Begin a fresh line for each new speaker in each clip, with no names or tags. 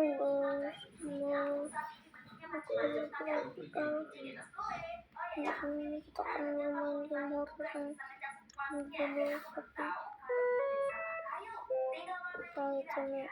kita akan memainkan horror yang berjudul Happy. Apa itu nih?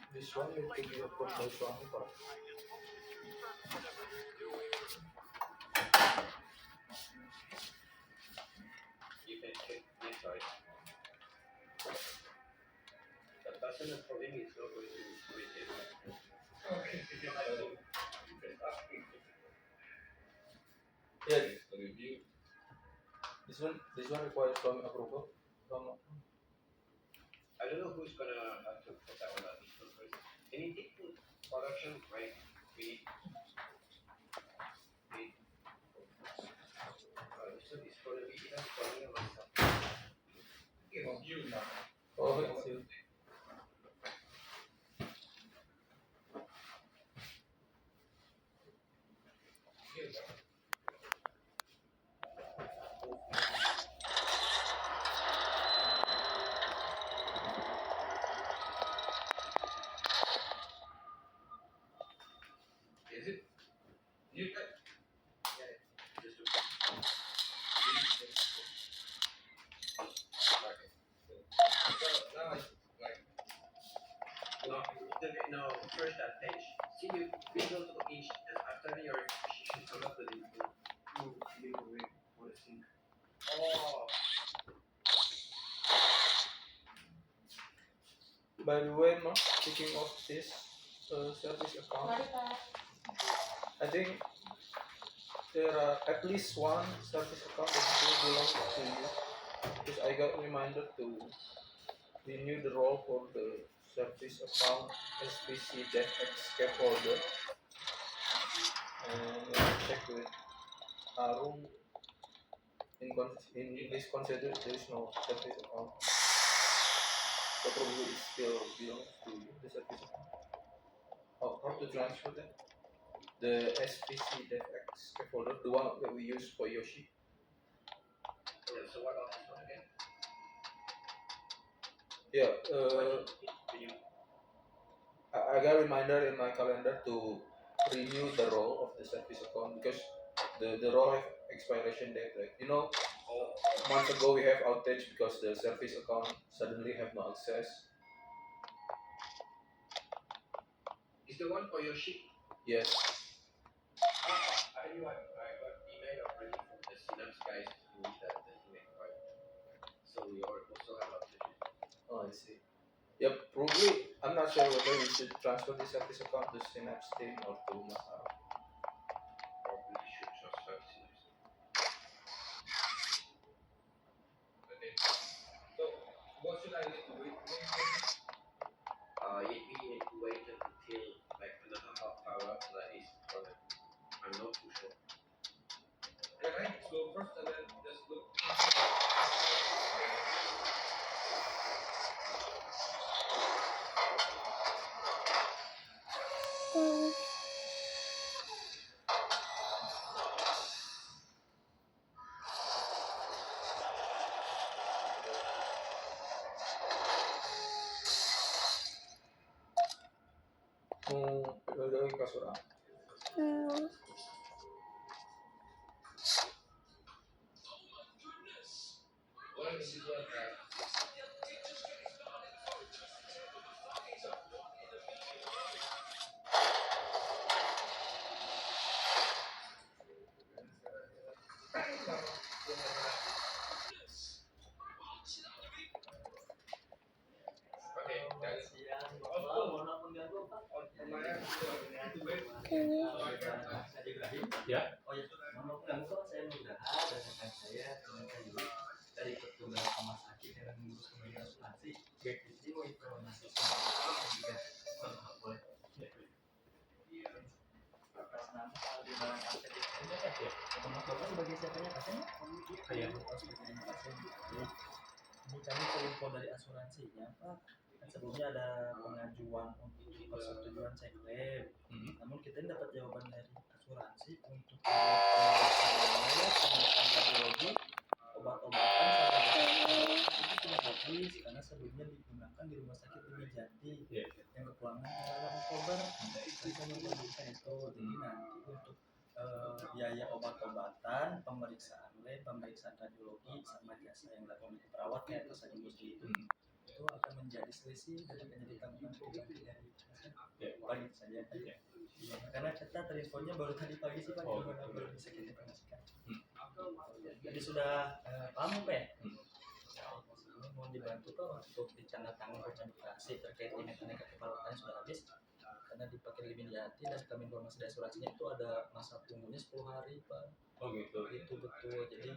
This one need to be approved by Swami Park.
You can check this side. The person is probably is not going to switch it. Okay.
Yeah, review. This one requires Swami approval.
I don't know who's gonna have to put that one on this one first. Anything for production, right? We so it's gonna be either Swami or myself.
You now. Oh, it's you.
Is it? You got? Yeah. Just do. No, first that page. See you go to each and after your she should come up with it. You want to think. Oh.
By the way, Ma, speaking of this service account, I think there are at least one service account that still belongs to you. Because I got reminded to renew the role for the service account SPC DevX scaffolder. And check with Arung. In this consider there is no service account. So probably it still belongs to you, the service account. How to transfer that? The SPC DevX scaffolder, the one that we use for Yoshi.
Yeah, so what about this one again?
Yeah, I got a reminder in my calendar to renew the role of the service account because the role have expiration date. Like, you know, months ago we have outage because the service account suddenly have no access.
Is the one for your sheet?
Yes.
I got email already from the Synapse guys to do that thing, right? So we also have outage.
Oh, I see. Yep, probably. I'm not sure whether we should transfer the service account to Synapse team or to Masaro.
Probably should transfer to Synapse. Okay. So, what should I need to wait? We need to wait until like another half hour so that is correct. I'm not too sure. Can I go first and then just look?
Udah kasur.
Kayaknya
Ya.
Ini kami info dari asuransinya Pak. Kan sebelumnya ada pengajuan untuk persetujuan saya klaim. Namun kita ini dapat jawaban dari asuransi untuk radiologi, obat-obatan sampai itu sudah habis karena sebelumnya digunakan di rumah sakit Umi Jati yang kepulangan tanggal Oktober. Kita memberikan itu jadi nanti untuk biaya obat-obatan, pemeriksaan lab, pemeriksaan radiologi sama jasa yang dilakukan oleh perawat kayak pesan industri itu akan menjadi selisih dan akan jadi tanggungan pribadi dari pagi saja. Ya, karena kita terinfonya baru tadi pagi sih Pak, baru bisa kita informasikan. Jadi sudah paham Pak ya? Ini mohon dibantu Pak untuk ditandatangani dokumentasi terkait ini karena keperawatan sudah habis. Karena dipakai Umi Jati dan kami informasi dari asuransinya itu ada masa tunggunya 10 hari Pak.
Oh gitu.
Itu betul. Jadi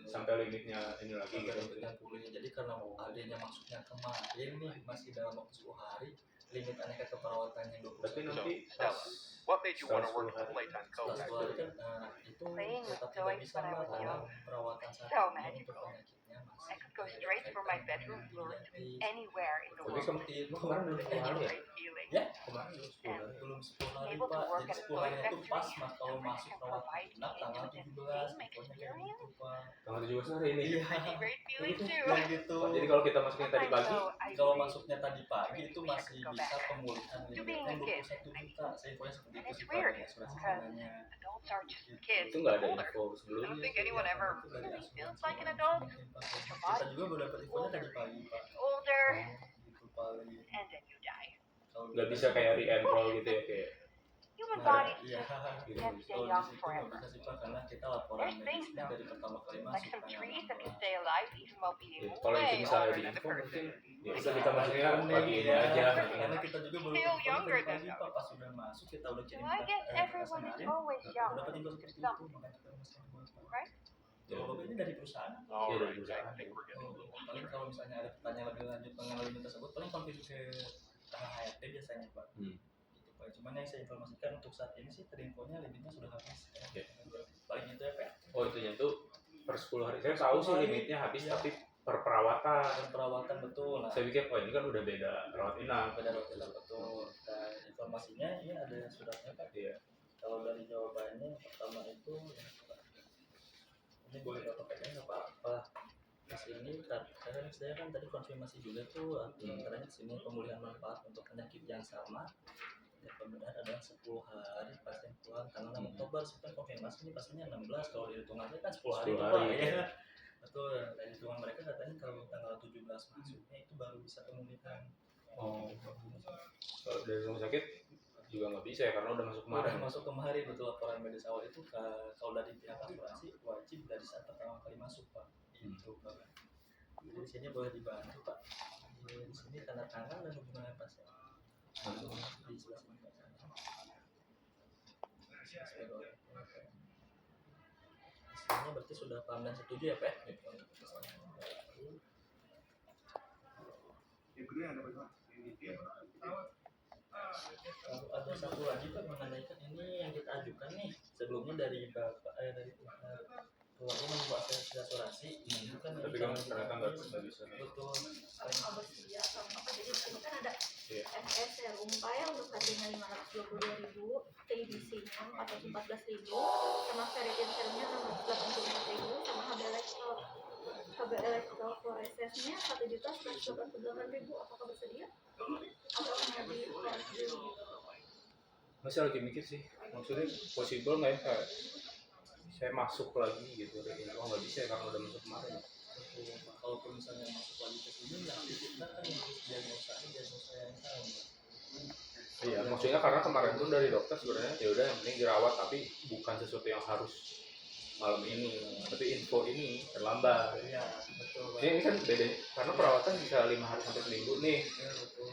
sampai limitnya ini lagi gitu.
Jadi karena adanya masuknya kemarin nih masih dalam waktu 10 hari limit aneka keperawatan yang 20.
Tapi nanti
What made you want to work with late-time
setelah
COVID?
10 hari kan itu tetap tidak bisa melakukan perawatan saat ini untuk penyakitnya masih.
I could go straight from my bedroom floor to anywhere in the
tapi
world.
seperti itu kemarin belum 10 hari ya?
Great feeling.
Ya, kemarin belum 10 hari
Able to
Pak.
work
Jadi
at a
10 hari itu
toy
pas
factory
mas kalau masuk
can
perawat
provide
anak tanggal
me with
17
the same
pokoknya kayak gitu Pak.
Tanggal 17 hari ini.
Iya.
Pretty great feeling too.
Kayak gitu.
Jadi kalau kita masukin tadi pagi,
Kalau masuknya tadi pagi itu masih bisa pemulihan limitnya 21 juta. Saya infonya seperti itu sih Pak dari asuransi namanya.
Adults are just kids.
itu nggak ada
older.
info
I don't
sebelumnya.
think anyone ever really feels like an adult.
Kita juga baru dapat infonya tadi pagi Pak.
Older,
Gitu paling.
and then you die.
Nggak bisa kayak re-enroll gitu ya kayak.
Human
Nah,
body
iya.
Gitu.
can't stay
Kalau di
young
situ nggak
forever.
bisa sih Pak karena kita laporan
There's things
medisnya
though,
dari pertama kali
like
masuk
some
kan.
trees that can stay alive even while being
Ya, kalau itu
way
misalnya
older
di
than the
info
person.
mungkin ya bisa kita masukin pagi ini
Iya,
aja.
karena kita juga baru
Still
info
younger
tadi pagi
than
Pak pas sudah masuk kita udah kirim
So I guess everyone is
kemarin.
always young.
Dapat info seperti itu
Some,
makanya kita masih buat Pak.
right?
Jawabannya ini dari perusahaan.
All
Iya, dari
right,
perusahaan.
I think we're getting
Paling kalau misalnya ada pertanyaan lebih lanjut mengenai limit tersebut paling konfirmasi ke HRD biasanya Pak. Gitu, Pak. Cuman yang saya informasikan untuk saat ini sih terinfonya limitnya sudah habis.
Oke.
Paling itu ya Pak.
Oh itunya tuh per 10 hari. Saya tahu sih limitnya habis
Iya.
tapi per perawatan.
Dan perawatan betul. Nah,
Saya pikir oh ini kan udah beda rawat inap.
beda hotel betul. Dan informasinya ini ada suratnya Pak.
Iya.
Kalau dari jawabannya yang pertama itu ini boleh Bapak pegang nggak apa-apa. Di sini saya kan tadi konfirmasi juga tuh antaranya di sini pemulihan manfaat untuk penyakit yang sama dan pembedahan adalah 10 hari pasien pulang tanggal 6 Oktober. Saya konfirmasi ini pastinya 16 kalau dihitung aja kan 10 hari
10
Pak
hari,
ya.
ya.
Betul, dari hitungan mereka katanya kalau tanggal 17 masuknya itu baru bisa pemulihan.
Oh. Kalau dari rumah sakit juga nggak bisa ya karena udah masuk kemarin.
Udah masuk kemarin betul laporan medis awal itu kalau dari pihak asuransi wajib dari saat pertama kali masuk Pak. Itu Pak. Jadi di sini boleh dibantu Pak. Di sini tanda tangan dan hubungan pasien. Di sebelah sini Pak. Hasilnya berarti sudah paham dan setuju ya Pak? Lalu ada satu lagi Pak mengenai kan ini yang kita ajukan nih sebelumnya dari Bapak dari keluarga membuat asuransi itu kan
Tapi kan ternyata nggak bisa.
betul.
bersedia sama apa jadi di sini kan ada
Iya.
FS Umpaya untuk harganya 522.000, TBC-nya 414.000, sama Ferritin-nya 684.000, sama HB Elektro Fluorescence-nya 1.188.000. Apakah bersedia? Atau mau di
Masih lagi mikir sih. Maksudnya possible nggak ya kayak saya masuk lagi gitu. Oh nggak bisa ya karena udah masuk kemarin.
Kalaupun misalnya masuk lagi ke sini, nanti kita kan harus diagnosa yang sama.
Iya, maksudnya karena kemarin pun dari dokter sebenarnya ya udah yang penting dirawat, tapi bukan sesuatu yang harus malam ini, tapi info ini terlambat.
Iya, betul.
Ini kan beda, karena perawatan bisa 5 hari sampai seminggu nih.
Ya, betul.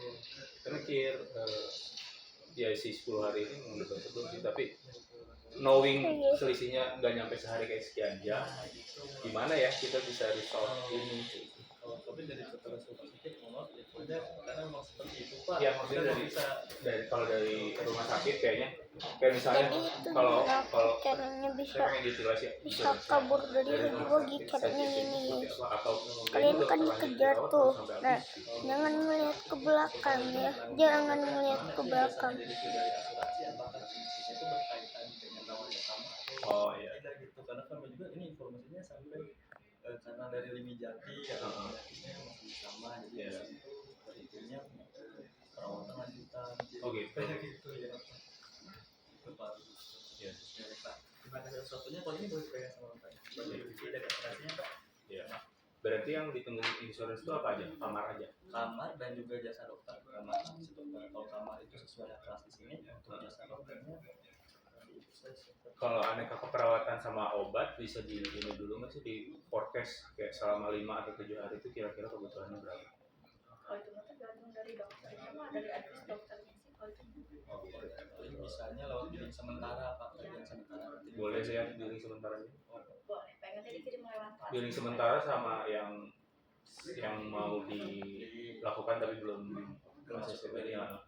Kita mikir ya si 10 hari ini menurut dokter belum sih, tapi knowing selisihnya nggak nyampe sehari kayak sekian jam, gimana ya kita bisa resolve ini?
Tapi dari setelah sakit maaf ya udah karena memang seperti itu Pak.
Ya maksudnya kalau dari rumah sakit kayaknya kayak misalnya
Jadi itu
kalau
caranya
saya pengen detail sih
bisa kabur dari radiologi caranya ini guys.
atau
Kalian kan dikejar tuh. Nah, jangan melihat ke belakang ya. Jangan melihat ke belakang.
Dari asuransi apakah itu berkaitan dengan rawat yang sama
oh iya
tidak gitu, karena kami juga ini informasinya sampai karena dari Limi Jati penyakitnya masih sama, jadi itu berikutnya perawatan lanjutan
oh gitu
gitu ya itu Pak.
ya
Pak, terima kasih atas waktunya. Kalau ini boleh dipegang sama Pak sebagai review dari operasinya Pak.
ya berarti yang ditunggu insurance itu apa aja, kamar aja?
Kamar dan juga jasa dokter. Kamar si dokter, kalau kamar itu sesuai kelas di sini, untuk jasa dokternya
Kalau aneka keperawatan sama obat bisa di ini dulu nggak sih, di forecast kayak selama 5 atau 7 hari itu kira-kira kebutuhannya berapa?
Kalau itu mah tergantung dari dokternya mah, dari advis dokternya sih kalau itu.
ini misalnya lewat billing sementara Pak, kerjaan sementara.
Boleh sih ya billing sementaranya?
Boleh, pengennya dikirim lewat WhatsApp.
Billing sementara sama yang mau dilakukan tapi belum proses ya.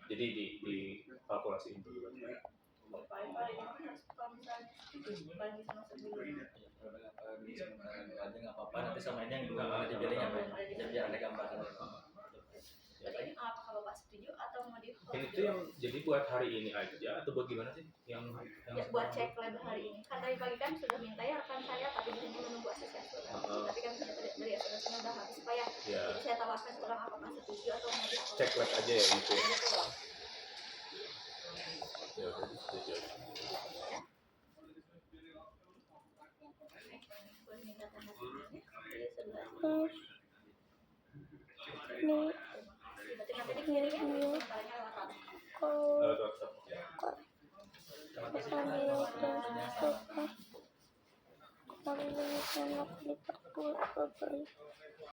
Jadi di kalkulasiin dulu.
Paling harus kalau misalnya lagi sama sebelumnya.
Sementara aja nggak apa-apa, nanti sama ini yang belum ada di billing apa ya, biar ada gambaran.
Jadi ini apakah Bapak setuju atau mau di hold?
Ini tuh yang jadi buat hari ini aja atau buat gimana sih? Yang
Ya, buat cek lab hari ini. Kan tadi pagi kan sudah minta ya rekan saya, tapi di sini menunggu asisten asuransi. Tapi kan sudah dari asuransinya udah habis Pak ya.
ya
Jadi saya tawarkan ulang apakah setuju atau mau di hold.
cek lab aja ya gitu.
Gitu loh.
Ya udah setuju.
Boleh minta tanda tangannya di sebelah.
Nih,
Berarti nanti dikirimnya sementaranya lewat WhatsApp.
kalau
Lewat WhatsApp.
sambil masuk, kalau anak Liverpool, bye-bye.